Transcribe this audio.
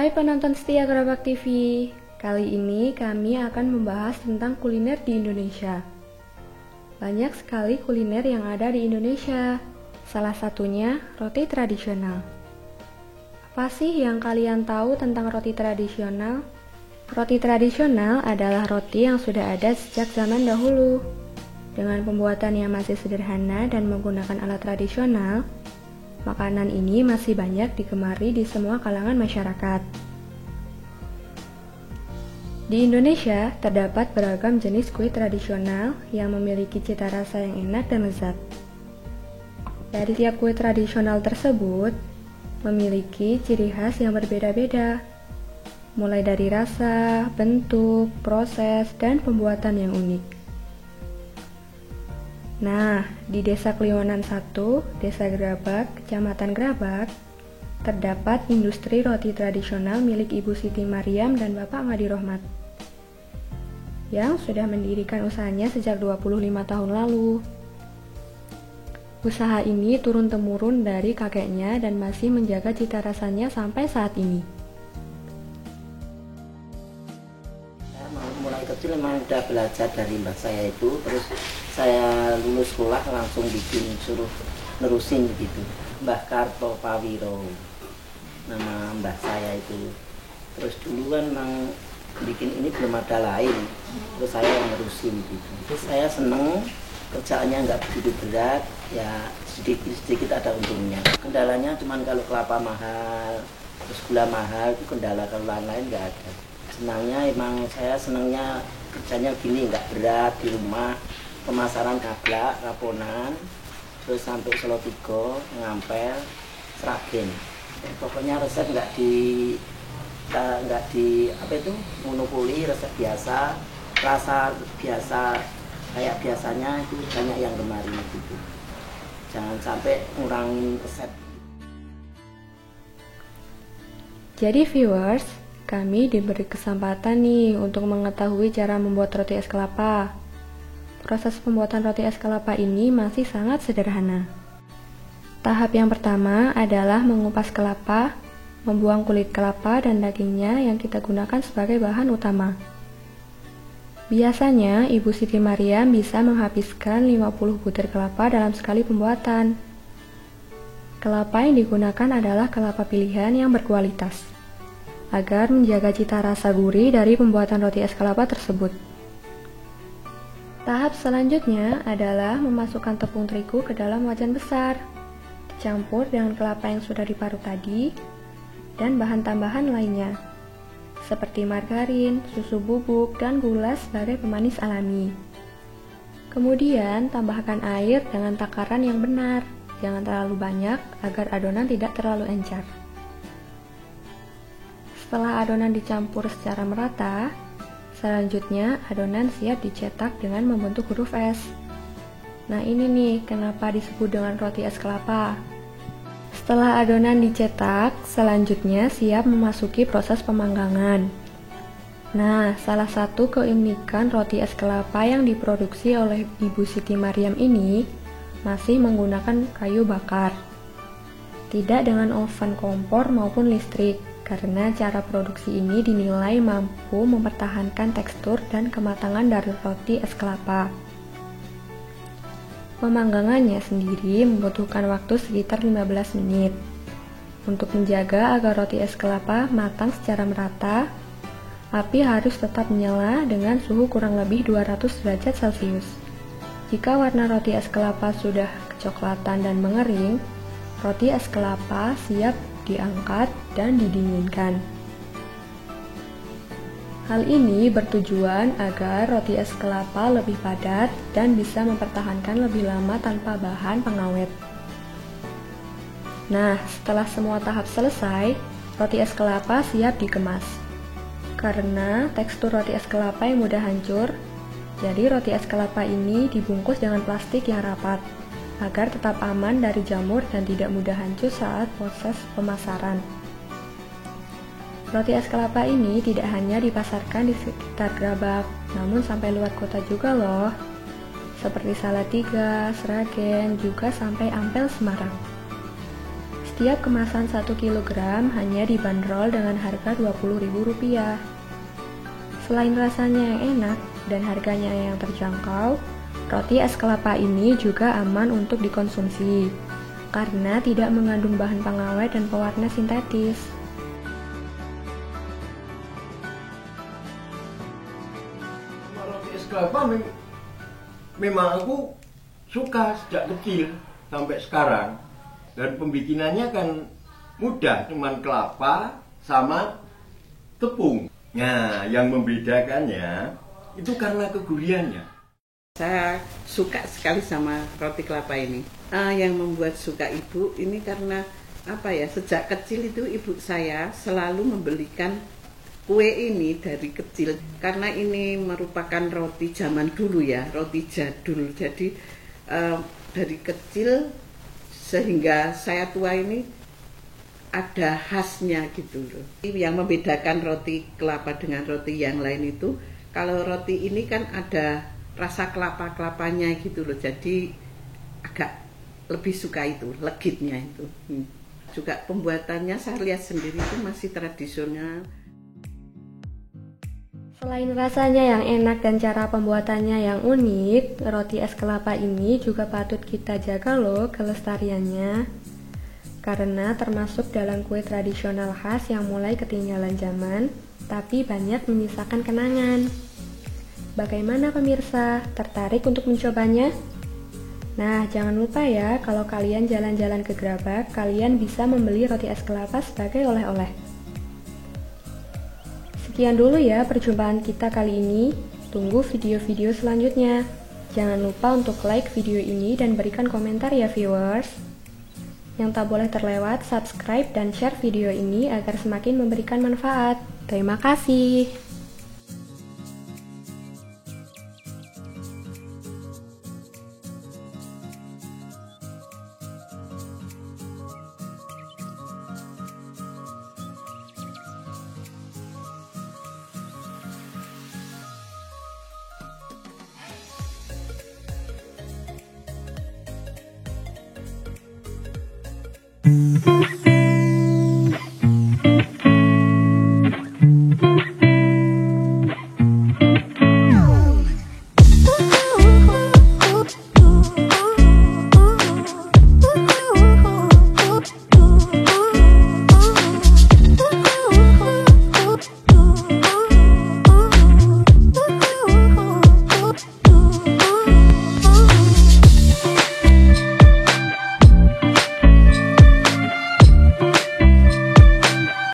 Hai penonton setia Gerabak TV, kali ini kami akan membahas tentang kuliner di Indonesia. Banyak sekali kuliner yang ada di Indonesia, salah satunya roti tradisional. Apa sih yang kalian tahu tentang roti tradisional? Roti tradisional adalah roti yang sudah ada sejak zaman dahulu. Dengan pembuatan yang masih sederhana dan menggunakan alat tradisional, makanan ini masih banyak digemari di semua kalangan masyarakat. Di Indonesia, terdapat beragam jenis kue tradisional yang memiliki cita rasa yang enak dan lezat. Dari tiap kue tradisional tersebut, memiliki ciri khas yang berbeda-beda, mulai dari rasa, bentuk, proses, dan pembuatan yang unik. Nah, di Desa Kliwonan 1, Desa Gerabak, Kecamatan Gerabak, terdapat industri roti tradisional milik Ibu Siti Mariam dan Bapak Ngadi Rohmat, yang sudah mendirikan usahanya sejak 25 tahun lalu. Usaha ini turun-temurun dari kakeknya dan masih menjaga cita rasanya sampai saat ini. Mulai kecil memang udah belajar dari mbak saya itu, terus saya lulus sekolah langsung suruh nerusin gitu. Mbah Karto Pawiro nama mbah saya itu. Terus dulu kan memang bikin ini belum ada lain, terus saya yang nerusin gitu. Terus saya seneng, kerjaannya nggak begitu berat, ya sedikit ada untungnya. Kendalanya cuman kalau kelapa mahal, terus gula mahal itu kendala, kalau lain-lain nggak ada. Senangnya emang saya senangnya kerjanya gini, nggak berat di rumah, pemasaran Kablak, Raponan, terus sampai Solo Tigo, Ngampel, Sragen. Pokoknya resep nggak di monopoli, resep biasa, rasa biasa kayak biasanya itu banyak yang gemari gitu. Jangan sampai ngurangin resep. Jadi viewers, kami diberi kesempatan nih untuk mengetahui cara membuat roti es kelapa. Proses pembuatan roti es kelapa ini masih sangat sederhana. Tahap yang pertama adalah mengupas kelapa, membuang kulit kelapa dan dagingnya yang kita gunakan sebagai bahan utama. Biasanya, Ibu Siti Mariam bisa menghabiskan 50 butir kelapa dalam sekali pembuatan. Kelapa yang digunakan adalah kelapa pilihan yang berkualitas, agar menjaga cita rasa gurih dari pembuatan roti es kelapa tersebut. Tahap selanjutnya adalah memasukkan tepung terigu ke dalam wajan besar, dicampur dengan kelapa yang sudah diparut tadi, dan bahan tambahan lainnya, seperti margarin, susu bubuk, dan gula sebagai pemanis alami. Kemudian, tambahkan air dengan takaran yang benar, jangan terlalu banyak agar adonan tidak terlalu encer. Setelah adonan dicampur secara merata, selanjutnya adonan siap dicetak dengan membentuk huruf S. Nah ini nih kenapa disebut dengan roti es kelapa. Setelah adonan dicetak, selanjutnya siap memasuki proses pemanggangan. Nah, salah satu keunikan roti es kelapa yang diproduksi oleh Ibu Siti Mariam ini masih menggunakan kayu bakar, tidak dengan oven kompor maupun listrik, karena cara produksi ini dinilai mampu mempertahankan tekstur dan kematangan dari roti es kelapa. Pemanggangannya sendiri membutuhkan waktu sekitar 15 menit. Untuk menjaga agar roti es kelapa matang secara merata, api harus tetap menyala dengan suhu kurang lebih 200 derajat Celcius. Jika warna roti es kelapa sudah kecoklatan dan mengering, roti es kelapa siap diangkat dan didinginkan. Hal ini bertujuan agar roti es kelapa lebih padat dan bisa mempertahankan lebih lama tanpa bahan pengawet. Nah, setelah semua tahap selesai, roti es kelapa siap dikemas. Karena tekstur roti es kelapa yang mudah hancur, jadi roti es kelapa ini dibungkus dengan plastik yang rapat, agar tetap aman dari jamur dan tidak mudah hancur saat proses pemasaran. Roti es kelapa ini tidak hanya dipasarkan di sekitar Gerabak, namun sampai luar kota juga loh, seperti Salatiga, Sragen, juga sampai Ampel, Semarang. setiap kemasan 1 kg hanya dibanderol dengan harga Rp20.000. Selain rasanya yang enak dan harganya yang terjangkau, roti es kelapa ini juga aman untuk dikonsumsi karena tidak mengandung bahan pengawet dan pewarna sintetis. Roti es kelapa memang aku suka sejak kecil sampai sekarang, dan pembikinannya kan mudah, cuman kelapa sama tepung. Nah, yang membedakannya itu karena keguriannya. Saya suka sekali sama roti kelapa ini. Yang membuat suka ibu ini karena apa ya? Sejak kecil itu ibu saya selalu membelikan kue ini dari kecil. Karena ini merupakan roti zaman dulu ya, roti jadul. Jadi dari kecil sehingga saya tua ini ada khasnya gitu loh. Yang membedakan roti kelapa dengan roti yang lain itu, kalau roti ini kan ada rasa kelapa-kelapanya gitu loh, jadi agak lebih suka itu, legitnya itu. Juga pembuatannya saya lihat sendiri itu masih tradisional. Selain rasanya yang enak dan cara pembuatannya yang unik, roti es kelapa ini juga patut kita jaga loh kelestariannya. Karena termasuk dalam kue tradisional khas yang mulai ketinggalan zaman, tapi banyak menyisakan kenangan. Bagaimana pemirsa? Tertarik untuk mencobanya? Nah, jangan lupa ya, kalau kalian jalan-jalan ke Grabag, kalian bisa membeli roti es kelapa sebagai oleh-oleh. Sekian dulu ya perjumpaan kita kali ini. Tunggu video-video selanjutnya. Jangan lupa untuk like video ini dan berikan komentar ya viewers. Yang tak boleh terlewat, subscribe dan share video ini agar semakin memberikan manfaat. Terima kasih. Thank you.